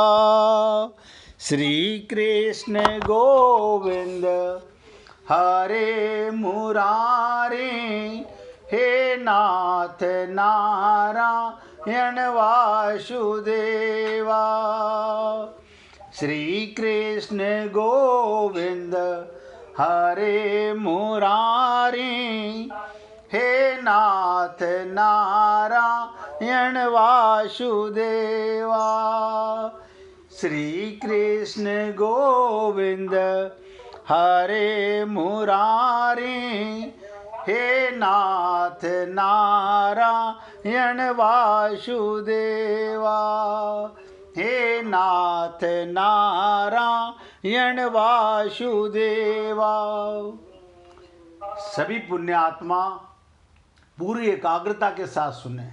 श्री कृष्ण गोविंद हरे मुरारे, हे नाथ नारायण वासुदेवा। श्री कृष्ण गोविंद हरे मुरारे, हे नाथ नारायण वासुदेवा। श्री कृष्ण गोविंद हरे मुरारे, हे नाथ नारायण वासुदेवा। हे नाथ नारायण वासुदेवा। सभी पुण्यात्मा पूरी एकाग्रता के साथ सुने।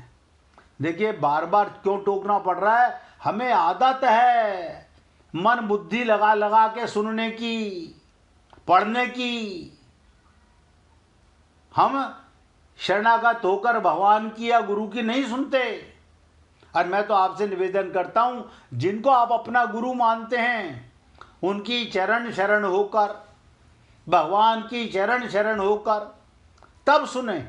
देखिए बार बार क्यों टोकना पड़ रहा है, हमें आदत है मन बुद्धि लगा लगा के सुनने की, पढ़ने की। हम शरणागत होकर भगवान की या गुरु की नहीं सुनते। और मैं तो आपसे निवेदन करता हूं, जिनको आप अपना गुरु मानते हैं उनकी चरण शरण होकर, भगवान की चरण शरण होकर तब सुने।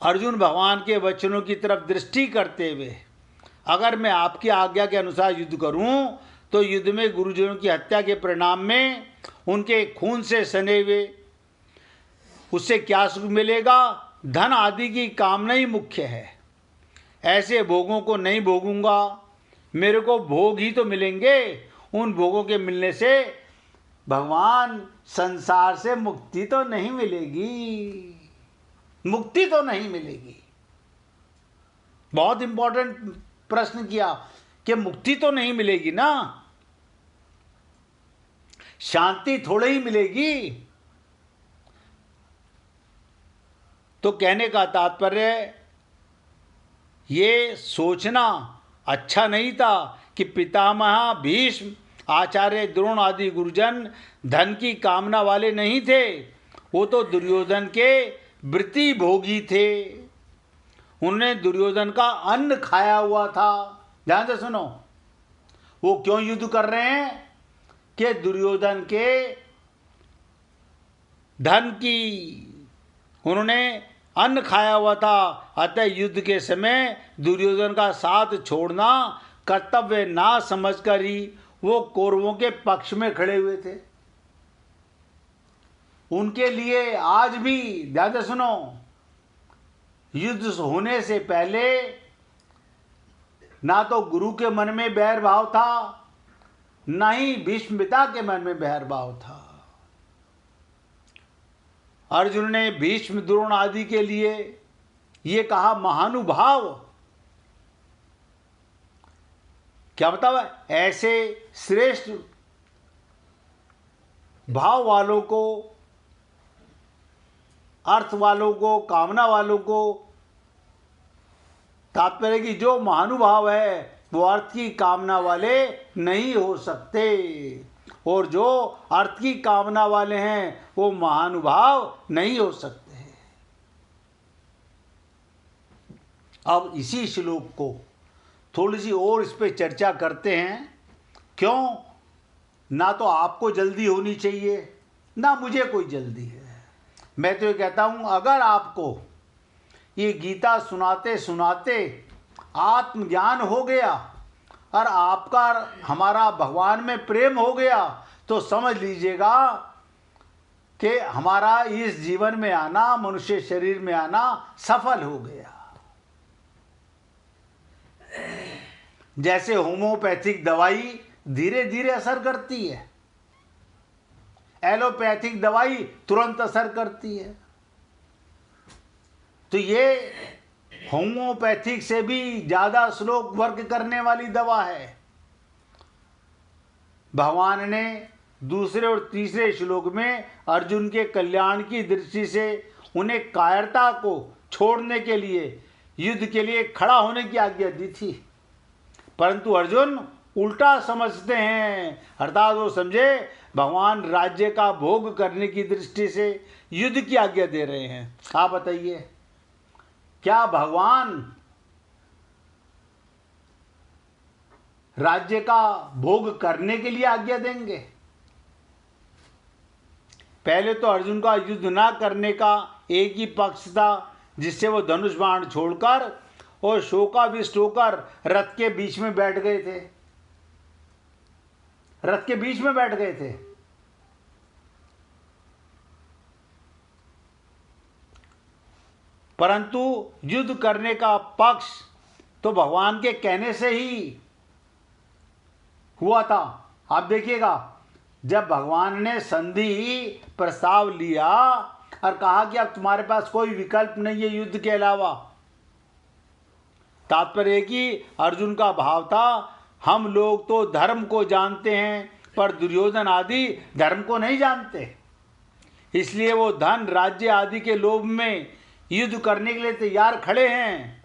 अर्जुन भगवान के वचनों की तरफ दृष्टि करते हुए, अगर मैं आपकी आज्ञा के अनुसार युद्ध करूं तो युद्ध में गुरुजनों की हत्या के परिणाम में उनके खून से सने हुए उससे क्या सुख मिलेगा? धन आदि की कामना ही मुख्य है। ऐसे भोगों को नहीं भोगूंगा, मेरे को भोग ही तो मिलेंगे। उन भोगों के मिलने से भगवान संसार से मुक्ति तो नहीं मिलेगी, मुक्ति तो नहीं मिलेगी। बहुत इंपॉर्टेंट प्रश्न किया कि मुक्ति तो नहीं मिलेगी ना, शांति थोड़ी ही मिलेगी। तो कहने का तात्पर्य ये सोचना अच्छा नहीं था कि पितामह भीष्म, आचार्य द्रोण आदि गुरुजन धन की कामना वाले नहीं थे। वो तो दुर्योधन के वृत्ति भोगी थे। उन्होंने दुर्योधन का अन्न खाया हुआ था। ध्यान से सुनो, वो क्यों युद्ध कर रहे हैं कि दुर्योधन के धन की उन्होंने अन्न खाया हुआ था। अतः युद्ध के समय दुर्योधन का साथ छोड़ना कर्तव्य ना समझकर ही वो कौरवों के पक्ष में खड़े हुए थे। उनके लिए आज भी, ध्यान से सुनो, युद्ध होने से पहले ना तो गुरु के मन में बैर भाव था, ना ही भीष्म पिता के मन में बैर भाव था। अर्जुन ने भीष्म द्रोण आदि के लिए ये कहा महानुभाव। क्या मतलब? ऐसे श्रेष्ठ भाव वालों को, अर्थ वालों को, कामना वालों को, तात्पर्य कि जो महानुभाव है वो अर्थ की कामना वाले नहीं हो सकते, और जो अर्थ की कामना वाले हैं वो महानुभाव नहीं हो सकते। अब इसी श्लोक को थोड़ी सी और इस पे चर्चा करते हैं। क्यों? ना तो आपको जल्दी होनी चाहिए, ना मुझे कोई जल्दी है। मैं तो ये कहता हूं, अगर आपको ये गीता सुनाते सुनाते आत्मज्ञान हो गया और आपका हमारा भगवान में प्रेम हो गया तो समझ लीजिएगा कि हमारा इस जीवन में आना, मनुष्य शरीर में आना सफल हो गया। जैसे होम्योपैथिक दवाई धीरे धीरे असर करती है, एलोपैथिक दवाई तुरंत असर करती है, तो ये होम्योपैथिक से भी ज़्यादा स्लो वर्क करने वाली दवा है। भगवान ने दूसरे और तीसरे श्लोक में अर्जुन के कल्याण की दृष्टि से उन्हें कायरता को छोड़ने के लिए, युद्ध के लिए खड़ा होने की आज्ञा दी थी। परंतु अर्जुन उल्टा समझते हैं, अर्थात वो समझे भगवान राज्य का भोग करने की दृष्टि से युद्ध की आज्ञा दे रहे हैं। आप बताइए, क्या भगवान राज्य का भोग करने के लिए आज्ञा देंगे? पहले तो अर्जुन का युद्ध ना करने का एक ही पक्ष था, जिससे वो धनुष बाण छोड़कर और शोकाविष्ट होकर रथ के बीच में बैठ गए थे। रथ के बीच में बैठ गए थे। परंतु युद्ध करने का पक्ष तो भगवान के कहने से ही हुआ था। आप देखिएगा, जब भगवान ने संधि प्रस्ताव लिया और कहा कि अब तुम्हारे पास कोई विकल्प नहीं है युद्ध के अलावा, तात्पर्य कि अर्जुन का भाव था हम लोग तो धर्म को जानते हैं पर दुर्योधन आदि धर्म को नहीं जानते, इसलिए वो धन राज्य आदि के लोभ में युद्ध करने के लिए तैयार खड़े हैं।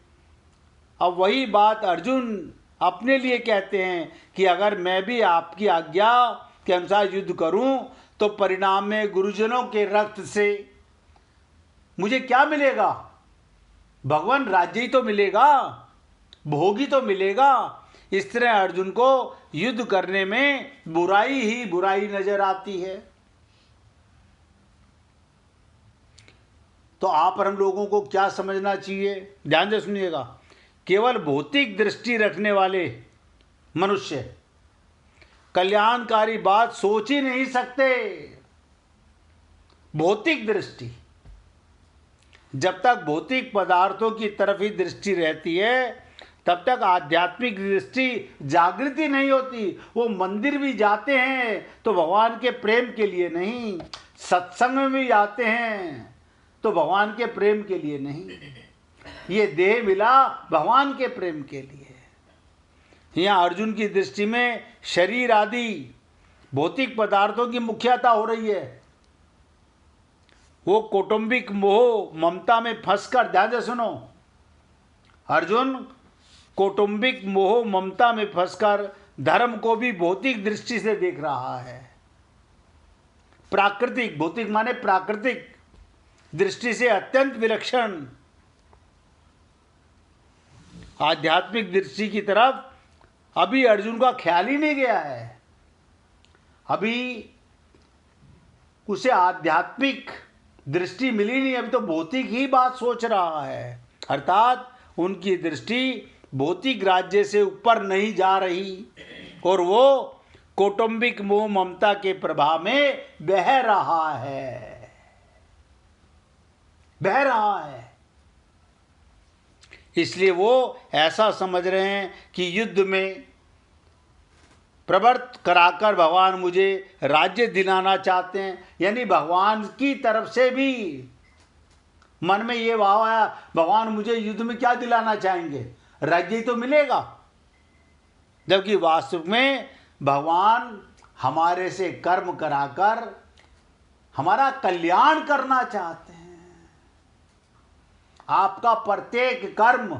अब वही बात अर्जुन अपने लिए कहते हैं कि अगर मैं भी आपकी आज्ञा के अनुसार युद्ध करूं तो परिणाम में गुरुजनों के रक्त से मुझे क्या मिलेगा? भगवान राज्य ही तो मिलेगा, भोग ही तो मिलेगा। इस तरह अर्जुन को युद्ध करने में बुराई ही बुराई नजर आती है। तो आप और हम लोगों को क्या समझना चाहिए? ध्यान से सुनिएगा। केवल भौतिक दृष्टि रखने वाले मनुष्य कल्याणकारी बात सोच ही नहीं सकते। भौतिक दृष्टि, जब तक भौतिक पदार्थों की तरफ ही दृष्टि रहती है तब तक आध्यात्मिक दृष्टि जागृति नहीं होती। वो मंदिर भी जाते हैं तो भगवान के प्रेम के लिए नहीं, सत्संग में भी आते हैं तो भगवान के प्रेम के लिए नहीं। ये देह मिला भगवान के प्रेम के लिए। यहाँ अर्जुन की दृष्टि में शरीर आदि भौतिक पदार्थों की मुख्यता हो रही है। वो कौटुंबिक मोह ममता में फंसकर, ध्यान से सुनो, अर्जुन कौटुंबिक मोह ममता में फंसकर धर्म को भी भौतिक दृष्टि से देख रहा है। प्राकृतिक, भौतिक माने प्राकृतिक दृष्टि से अत्यंत विलक्षण आध्यात्मिक दृष्टि की तरफ अभी अर्जुन का ख्याल ही नहीं गया है। अभी उसे आध्यात्मिक दृष्टि मिली नहीं, अभी तो भौतिक ही बात सोच रहा है। अर्थात उनकी दृष्टि भौतिक राज्य से ऊपर नहीं जा रही और वो कौटुंबिक मोह ममता के प्रभाव में बह रहा है, बह रहा है। इसलिए वो ऐसा समझ रहे हैं कि युद्ध में प्रवृत्त कराकर भगवान मुझे राज्य दिलाना चाहते हैं। यानी भगवान की तरफ से भी मन में ये भाव आया, भगवान मुझे युद्ध में क्या दिलाना चाहेंगे? राज्य ही तो मिलेगा। जबकि वास्तव में भगवान हमारे से कर्म कराकर हमारा कल्याण करना चाहते हैं। आपका प्रत्येक कर्म,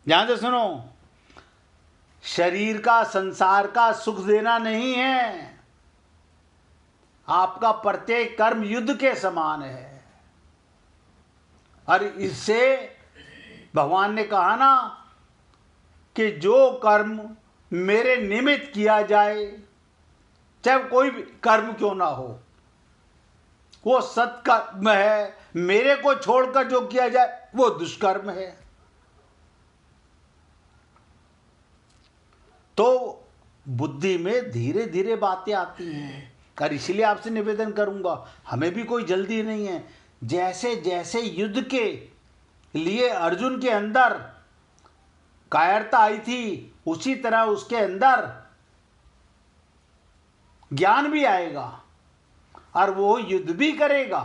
ध्यान से सुनो, शरीर का संसार का सुख देना नहीं है। आपका प्रत्येक कर्म युद्ध के समान है। और इससे भगवान ने कहा ना कि जो कर्म मेरे निमित्त किया जाए, चाहे कोई भी कर्म क्यों ना हो, वो सत्कर्म है। मेरे को छोड़कर जो किया जाए वो दुष्कर्म है। तो बुद्धि में धीरे धीरे बातें आती हैं। और इसलिए आपसे निवेदन करूंगा, हमें भी कोई जल्दी नहीं है। जैसे जैसे युद्ध के लिए अर्जुन के अंदर कायरता आई थी, उसी तरह उसके अंदर ज्ञान भी आएगा और वो युद्ध भी करेगा।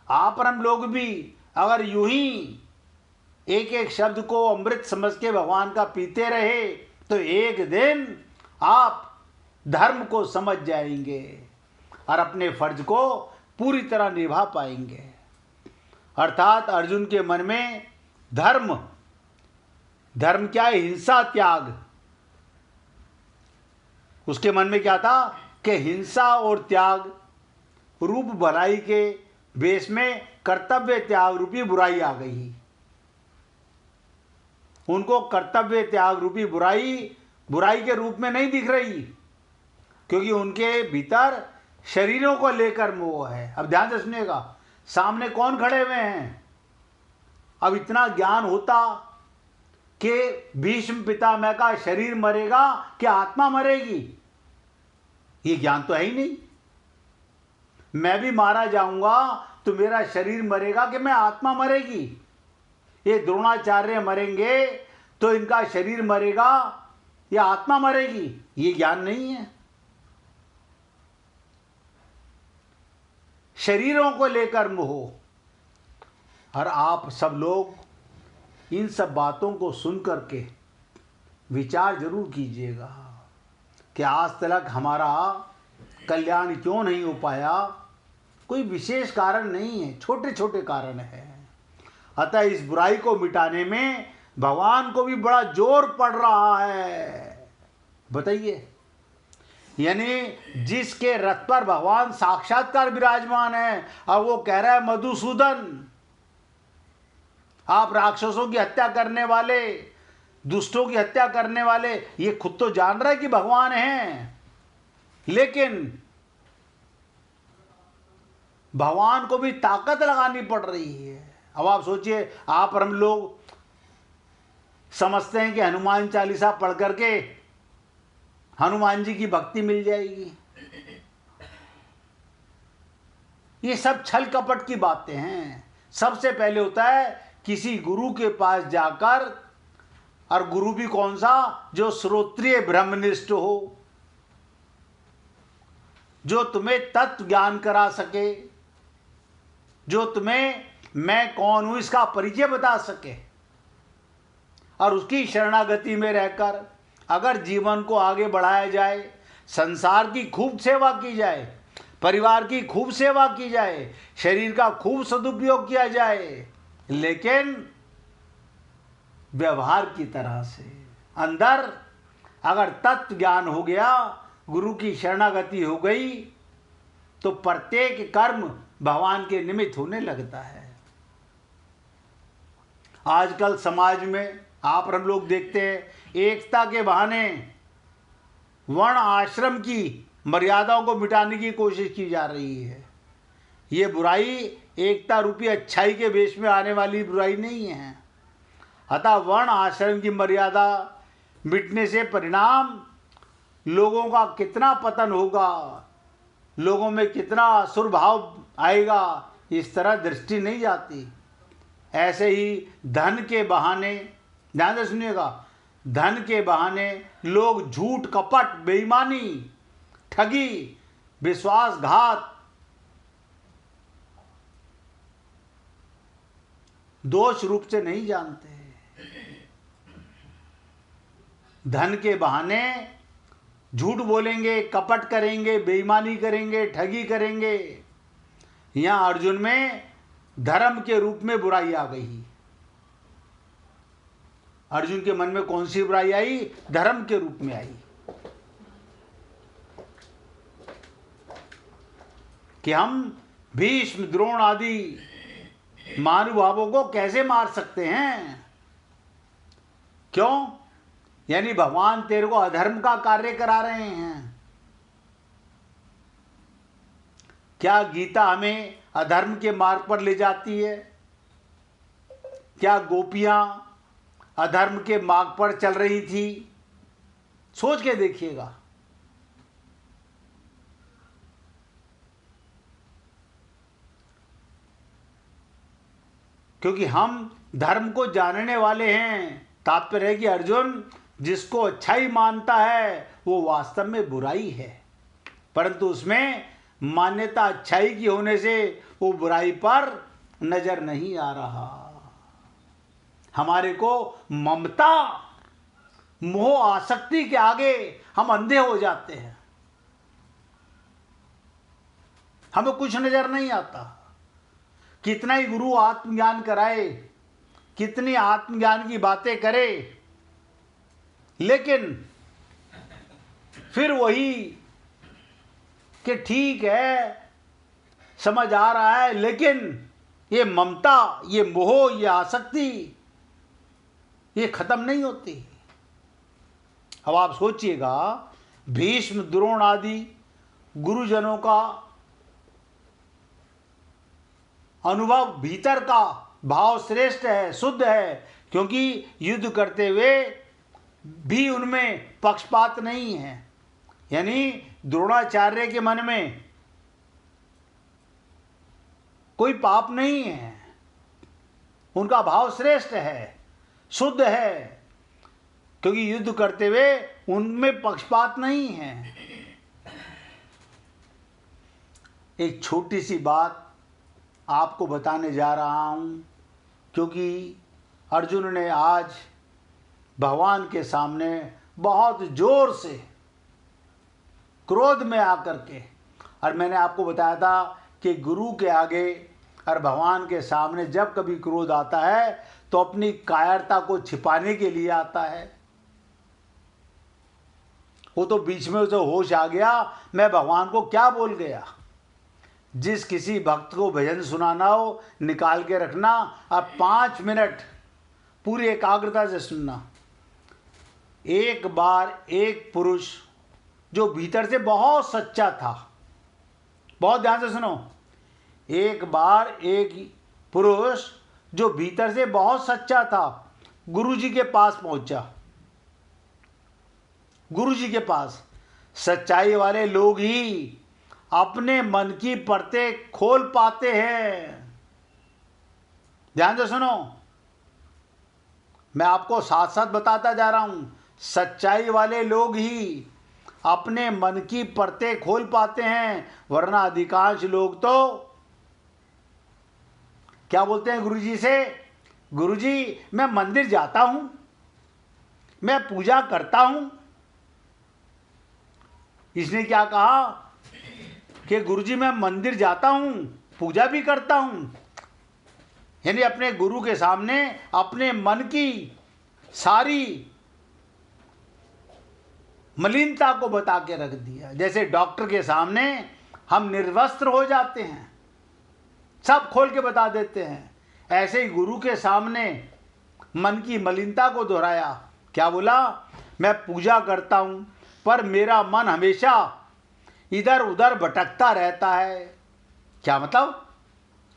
आप और हम लोग भी अगर यूं ही एक एक शब्द को अमृत समझ के भगवान का पीते रहे तो एक दिन आप धर्म को समझ जाएंगे और अपने फर्ज को पूरी तरह निभा पाएंगे। अर्थात अर्जुन के मन में धर्म, धर्म क्या है? हिंसा त्याग। उसके मन में क्या था कि हिंसा और त्याग रूप भलाई के वेश में कर्तव्य त्याग रूपी बुराई आ गई। उनको कर्तव्य त्याग रूपी बुराई बुराई के रूप में नहीं दिख रही, क्योंकि उनके भीतर शरीरों को लेकर मोह है। अब ध्यान से सुनिएगा, सामने कौन खड़े हुए हैं? अब इतना ज्ञान होता कि भीष्म पितामह का शरीर मरेगा कि आत्मा मरेगी, ये ज्ञान तो है ही नहीं। मैं भी मारा जाऊंगा तो मेरा शरीर मरेगा कि मैं आत्मा मरेगी? ये द्रोणाचार्य मरेंगे तो इनका शरीर मरेगा या आत्मा मरेगी, ये ज्ञान नहीं है। शरीरों को लेकर मोह। और आप सब लोग इन सब बातों को सुन करके विचार जरूर कीजिएगा कि आज तक हमारा कल्याण क्यों नहीं हो पाया। कोई विशेष कारण नहीं है, छोटे छोटे कारण हैं। अतः इस बुराई को मिटाने में भगवान को भी बड़ा जोर पड़ रहा है। बताइए, यानी जिसके रथ पर भगवान साक्षात्कार विराजमान है और वो कह रहा है मधुसूदन, आप राक्षसों की हत्या करने वाले, दुष्टों की हत्या करने वाले, ये खुद तो जान रहा है कि भगवान हैं, लेकिन भगवान को भी ताकत लगानी पड़ रही है। अब आप सोचिए, आप और हम लोग समझते हैं कि हनुमान चालीसा पढ़ करके हनुमान जी की भक्ति मिल जाएगी। ये सब छल कपट की बातें हैं। सबसे पहले होता है किसी गुरु के पास जाकर, और गुरु भी कौन सा? जो श्रोत्रिय ब्रह्मनिष्ठ हो, जो तुम्हें तत्व ज्ञान करा सके, जो तुम्हें मैं कौन हूं इसका परिचय बता सके, और उसकी शरणागति में रहकर अगर जीवन को आगे बढ़ाया जाए, संसार की खूब सेवा की जाए, परिवार की खूब सेवा की जाए, शरीर का खूब सदुपयोग किया जाए, लेकिन व्यवहार की तरह से अंदर अगर तत्व ज्ञान हो गया, गुरु की शरणागति हो गई, तो प्रत्येक कर्म भगवान के निमित्त होने लगता है। आजकल समाज में आप और हम लोग देखते हैं, एकता के बहाने वर्ण आश्रम की मर्यादाओं को मिटाने की कोशिश की जा रही है। ये बुराई एकता रूपी अच्छाई के वेश में आने वाली बुराई नहीं है। अतः वर्ण आश्रम की मर्यादा मिटने से परिणाम लोगों का कितना पतन होगा, लोगों में कितना असुर भाव आएगा, इस तरह दृष्टि नहीं जाती। ऐसे ही धन के बहाने, ध्यान से सुनिएगा, धन के बहाने लोग झूठ कपट बेईमानी ठगी विश्वासघात दोष रूप से नहीं जानते। धन के बहाने झूठ बोलेंगे, कपट करेंगे, बेईमानी करेंगे, ठगी करेंगे। यहां अर्जुन में धर्म के रूप में बुराई आ गई। अर्जुन के मन में कौन सी बुराई आई? धर्म के रूप में आई कि हम भीष्म द्रोण आदि महानुभावों को कैसे मार सकते हैं। क्यों? यानी भगवान तेरे को अधर्म का कार्य करा रहे हैं। क्या गीता हमें अधर्म के मार्ग पर ले जाती है? क्या गोपियां अधर्म के मार्ग पर चल रही थी? सोच के देखिएगा। क्योंकि हम धर्म को जानने वाले हैं। तात्पर्य है कि अर्जुन जिसको अच्छाई मानता है वो वास्तव में बुराई है, परंतु उसमें मान्यता अच्छाई की होने से वो बुराई पर नजर नहीं आ रहा। हमारे को ममता मोह आसक्ति के आगे हम अंधे हो जाते हैं, हमें कुछ नजर नहीं आता। कितना ही गुरु आत्मज्ञान कराए, कितनी आत्मज्ञान की बातें करे, लेकिन फिर वही कि ठीक है, समझ आ रहा है, लेकिन ये ममता, ये मोह, ये आसक्ति ये खत्म नहीं होती। अब आप सोचिएगा, भीष्म द्रोण आदि गुरुजनों का अनुभव भीतर का भाव श्रेष्ठ है, शुद्ध है, क्योंकि युद्ध करते हुए भी उनमें पक्षपात नहीं है। यानी द्रोणाचार्य के मन में कोई पाप नहीं है, उनका भाव श्रेष्ठ है, शुद्ध है, क्योंकि युद्ध करते हुए उनमें पक्षपात नहीं है। एक छोटी सी बात आपको बताने जा रहा हूं, क्योंकि अर्जुन ने आज भगवान के सामने बहुत जोर से क्रोध में आकर के, और मैंने आपको बताया था कि गुरु के आगे और भगवान के सामने जब कभी क्रोध आता है तो अपनी कायरता को छिपाने के लिए आता है। वो तो बीच में उसे होश आ गया, मैं भगवान को क्या बोल गया। जिस किसी भक्त को भजन सुनाना हो निकाल के रखना, अब 5 मिनट पूरी एकाग्रता से सुनना। एक बार एक पुरुष जो भीतर से बहुत सच्चा था, बहुत ध्यान से सुनो, एक बार एक पुरुष जो भीतर से बहुत सच्चा था गुरुजी के पास पहुंचा। गुरुजी के पास सच्चाई वाले लोग ही अपने मन की परतें खोल पाते हैं। ध्यान से सुनो, मैं आपको साथ साथ बताता जा रहा हूं, सच्चाई वाले लोग ही अपने मन की परतें खोल पाते हैं, वरना अधिकांश लोग तो क्या बोलते हैं गुरुजी से, गुरुजी मैं मंदिर जाता हूं, मैं पूजा करता हूं। इसने क्या कहा कि गुरुजी मैं मंदिर जाता हूं, पूजा भी करता हूं, यानी अपने गुरु के सामने अपने मन की सारी मलिनता को बता के रख दिया। जैसे डॉक्टर के सामने हम निर्वस्त्र हो जाते हैं, सब खोल के बता देते हैं, ऐसे ही गुरु के सामने मन की मलिनता को दोहराया। क्या बोला, मैं पूजा करता हूं पर मेरा मन हमेशा इधर उधर भटकता रहता है। क्या मतलब,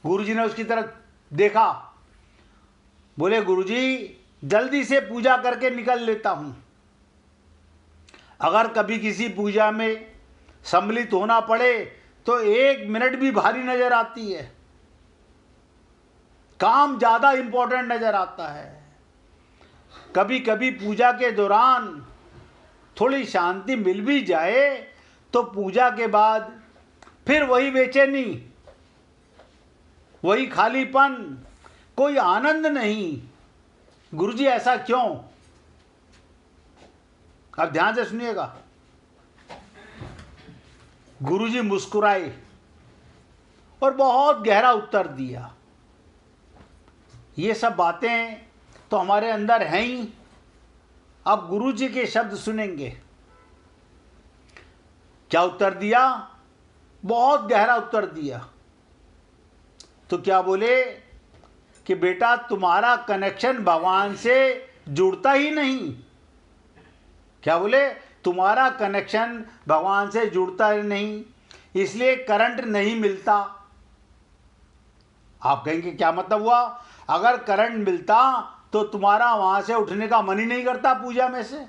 गुरुजी ने उसकी तरफ देखा, बोले गुरुजी जल्दी से पूजा करके निकल लेता हूं, अगर कभी किसी पूजा में सम्मिलित होना पड़े तो 1 मिनट भी भारी नजर आती है, काम ज्यादा इंपॉर्टेंट नजर आता है। कभी कभी पूजा के दौरान थोड़ी शांति मिल भी जाए तो पूजा के बाद फिर वही बेचैनी, वही खालीपन, कोई आनंद नहीं। गुरुजी ऐसा क्यों? अब ध्यान से सुनिएगा। गुरुजी मुस्कुराए और बहुत गहरा उत्तर दिया। ये सब बातें तो हमारे अंदर हैं ही। अब गुरुजी के शब्द सुनेंगे। क्या उत्तर दिया? बहुत गहरा उत्तर दिया। तो क्या बोले कि बेटा तुम्हारा कनेक्शन भगवान से जुड़ता ही नहीं। क्या बोले, तुम्हारा कनेक्शन भगवान से जुड़ता ही नहीं, इसलिए करंट नहीं मिलता। आप कहेंगे क्या मतलब हुआ? अगर करंट मिलता तो तुम्हारा वहां से उठने का मन ही नहीं करता पूजा में से।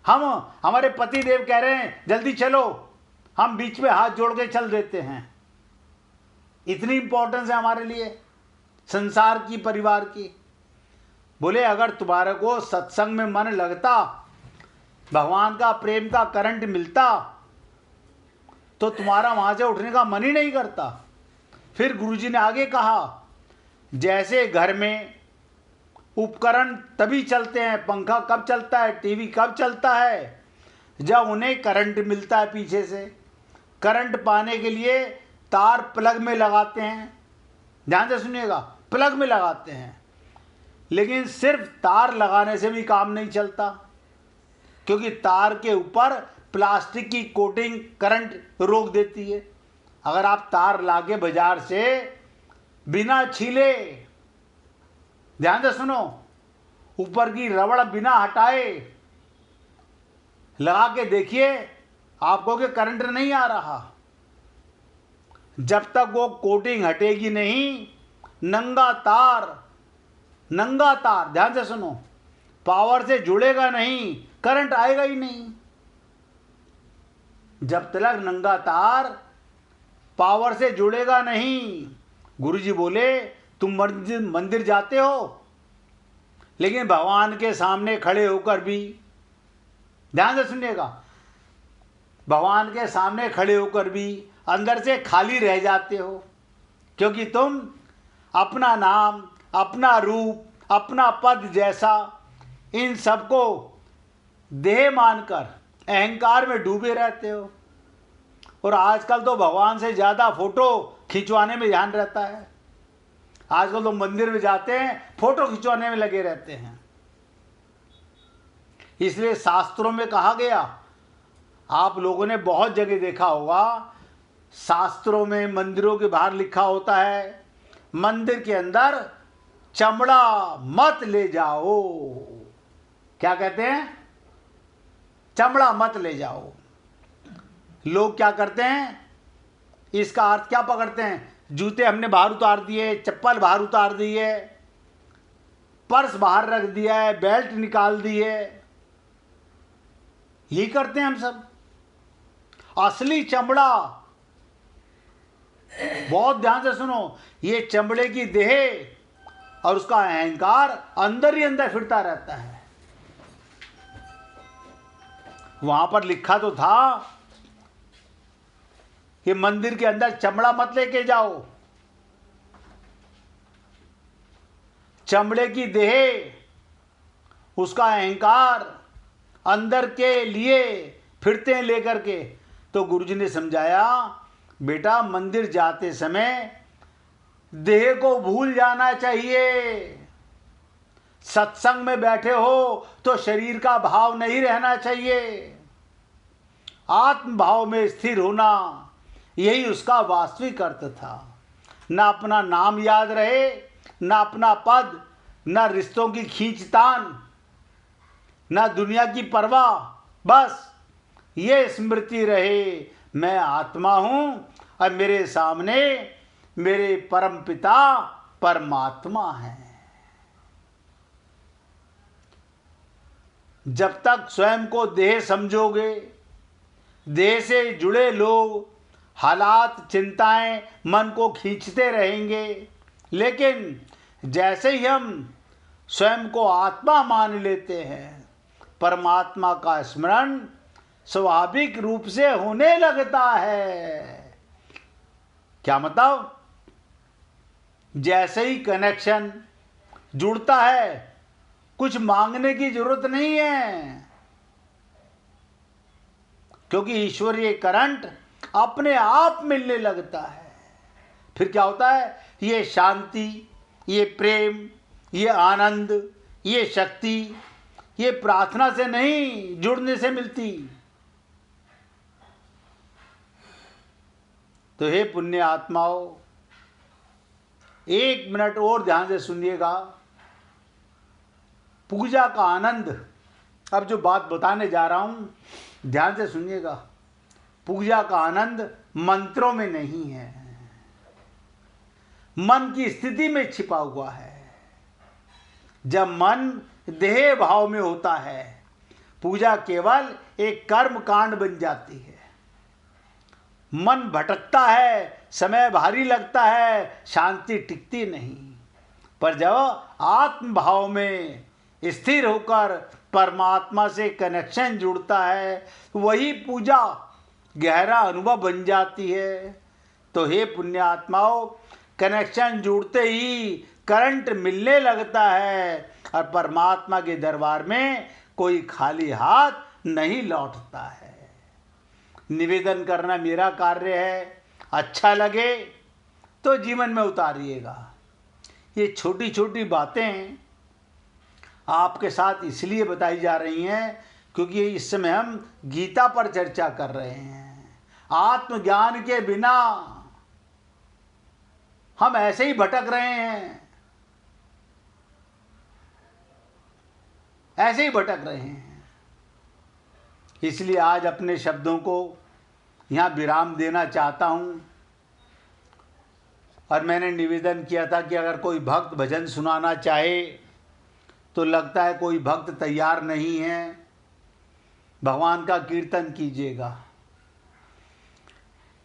हमारे पति देव कह रहे हैं जल्दी चलो, हम बीच में हाथ जोड़ के चल देते हैं। इतनी इंपॉर्टेंस है हमारे लिए संसार की, परिवार की। बोले अगर तुम्हारे को सत्संग में मन लगता, भगवान का प्रेम का करंट मिलता, तो तुम्हारा वहां से उठने का मन ही नहीं करता। फिर गुरुजी ने आगे कहा, जैसे घर में उपकरण तभी चलते हैं, पंखा कब चलता है, टीवी कब चलता है, जब उन्हें करंट मिलता है पीछे से। करंट पाने के लिए तार प्लग में लगाते हैं। ध्यान से सुनिएगा, प्लग में लगाते हैं। लेकिन सिर्फ तार लगाने से भी काम नहीं चलता, क्योंकि तार के ऊपर प्लास्टिक की कोटिंग करंट रोक देती है। अगर आप तार लाके बाजार से बिना छीले, ध्यान से सुनो, ऊपर की रबड़ बिना हटाए लगा के देखिए, आपको कि करंट नहीं आ रहा। जब तक वो कोटिंग हटेगी नहीं, नंगा तार ध्यान से सुनो, पावर से जुड़ेगा नहीं, करंट आएगा ही नहीं। जब तक नंगा तार पावर से जुड़ेगा नहीं। गुरुजी बोले तुम मंदिर जाते हो, लेकिन भगवान के सामने खड़े होकर भी, ध्यान से सुनिएगा, भगवान के सामने खड़े होकर भी अंदर से खाली रह जाते हो, क्योंकि तुम अपना नाम, अपना रूप, अपना पद जैसा इन सबको देह मानकर अहंकार में डूबे रहते हो। और आजकल तो भगवान से ज़्यादा फोटो खिंचवाने में ध्यान रहता है। आजकल तो मंदिर में जाते हैं, फोटो खिंचवाने में लगे रहते हैं। इसलिए शास्त्रों में कहा गया, आप लोगों ने बहुत जगह देखा होगा, शास्त्रों में मंदिरों के बाहर लिखा होता है, मंदिर के अंदर चमड़ा मत ले जाओ। क्या कहते हैं? चमड़ा मत ले जाओ। लोग क्या करते हैं, इसका अर्थ क्या पकड़ते हैं? जूते हमने बाहर उतार दिए, चप्पल बाहर उतार दिए, पर्स बाहर रख दिया है, बेल्ट निकाल दिए, यही करते हैं हम सब। असली चमड़ा, बहुत ध्यान से सुनो, ये चमड़े की देह और उसका अहंकार अंदर ही अंदर फिरता रहता है। वहां पर लिखा तो था कि मंदिर के अंदर चमड़ा मत लेके जाओ। चमड़े की देह, उसका अहंकार अंदर के लिए फिरते हैं लेकर के। तो गुरुजी ने समझाया, बेटा मंदिर जाते समय देह को भूल जाना चाहिए। सत्संग में बैठे हो तो शरीर का भाव नहीं रहना चाहिए। आत्म भाव में स्थिर होना, यही उसका वास्तविक अर्थ था। न अपना नाम याद रहे, न अपना पद, न रिश्तों की खींचतान, न दुनिया की परवाह, बस ये स्मृति रहे, मैं आत्मा हूं और मेरे सामने मेरे परम पिता परमात्मा है। जब तक स्वयं को देह समझोगे, देह से जुड़े लोग, हालात, चिंताएं मन को खींचते रहेंगे। लेकिन जैसे ही हम स्वयं को आत्मा मान लेते हैं, परमात्मा का स्मरण स्वाभाविक रूप से होने लगता है। क्या मतलब? जैसे ही कनेक्शन जुड़ता है, कुछ मांगने की जरूरत नहीं है, क्योंकि ईश्वरीय करंट अपने आप मिलने लगता है। फिर क्या होता है? ये शांति, ये प्रेम, ये आनंद, ये शक्ति, ये प्रार्थना से नहीं, जुड़ने से मिलती। तो हे पुण्य आत्माओं, एक मिनट और ध्यान से सुनिएगा। पूजा का आनंद, अब जो बात बताने जा रहा हूं ध्यान से सुनिएगा। पूजा का आनंद मंत्रों में नहीं है, मन की स्थिति में छिपा हुआ है। जब मन देह भाव में होता है, पूजा केवल एक कर्म कांड बन जाती है। मन भटकता है, समय भारी लगता है, शांति टिकती नहीं। पर जब आत्म भाव में स्थिर होकर परमात्मा से कनेक्शन जुड़ता है, वही पूजा गहरा अनुभव बन जाती है। तो हे पुण्यात्माओं, कनेक्शन जुड़ते ही करंट मिलने लगता है और परमात्मा के दरबार में कोई खाली हाथ नहीं लौटता है। निवेदन करना मेरा कार्य है, अच्छा लगे तो जीवन में उतारिएगा। ये छोटी छोटी बातें आपके साथ इसलिए बताई जा रही हैं क्योंकि इस समय हम गीता पर चर्चा कर रहे हैं। आत्मज्ञान के बिना हम ऐसे ही भटक रहे हैं। ऐसे ही भटक रहे हैं। इसलिए आज अपने शब्दों को यहाँ विराम देना चाहता हूँ। और मैंने निवेदन किया था कि अगर कोई भक्त भजन सुनाना चाहे तो लगता है कोई भक्त तैयार नहीं है, भगवान का कीर्तन कीजिएगा।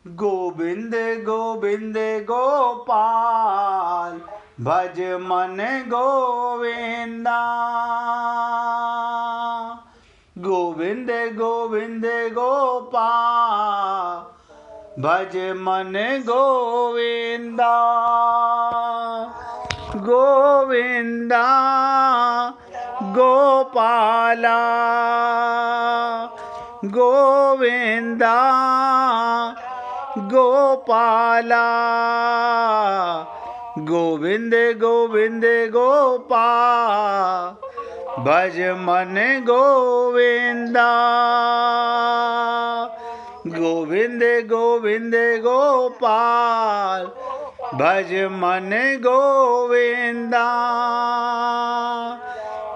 गोविंद गोविंद गोपाल भज मन गोविंदा, गोविंद गोविंद गोपाल भज मन गोविंदा, गोविंदा गोपाला, गोविंदा गोपाला, गोविंद गोविंद गोपाल भज मन गोविंदा, गोविंद गोविंद गोपाल भज मन गोविंदा,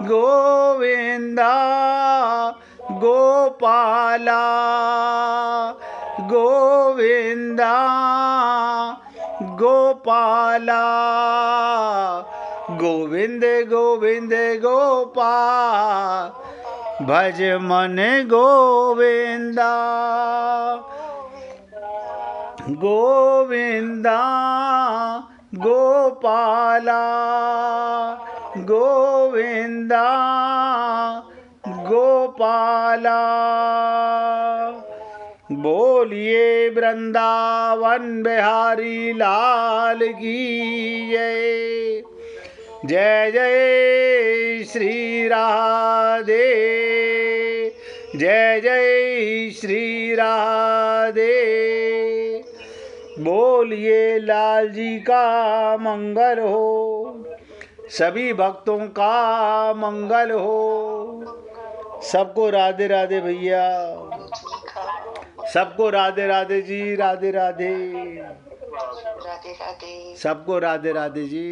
गोविंदा गोपाला, गोविंदा गोपाला, गोविंद गोविंद गोपाल भज मन गोविंदा, गोविंदा गोपाला, गोविंदा गोपाला। बोलिए वृंदावन बिहारी लाल की जय। जय जय श्री राधे, जय जय श्री राधे। बोलिए लाल जी का मंगल हो, सभी भक्तों का मंगल हो। सबको राधे राधे भैया, सबको राधे राधे जी, राधे राधे, राधे राधे, सबको राधे राधे जी।